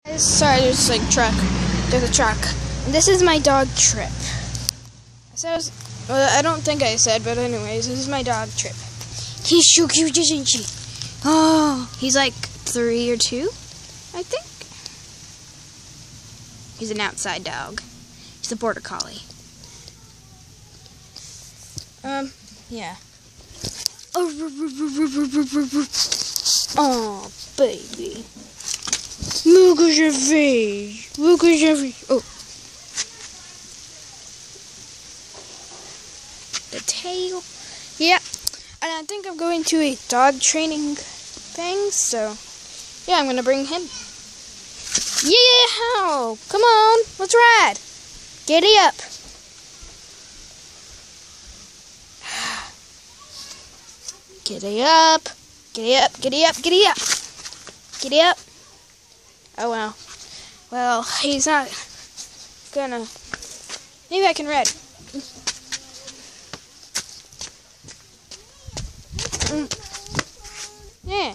Sorry, there's there's a truck. And this is my dog Trip. I don't think I said, but anyways, this is my dog Trip. He's so cute, isn't she? Oh, he's like 3 or 2, I think. He's an outside dog. He's a border collie. Yeah. Oh, baby. Look at your face. Look at your face. Oh. The tail. Yeah. And I think I'm going to a dog training thing, so yeah, I'm going to bring him. Yeah! Come on. Let's ride. Giddy up. Giddy up. Giddy up. Giddy up. Giddy up. Giddy up. Oh, well. Well, he's not gonna... Maybe I can ride. Yeah.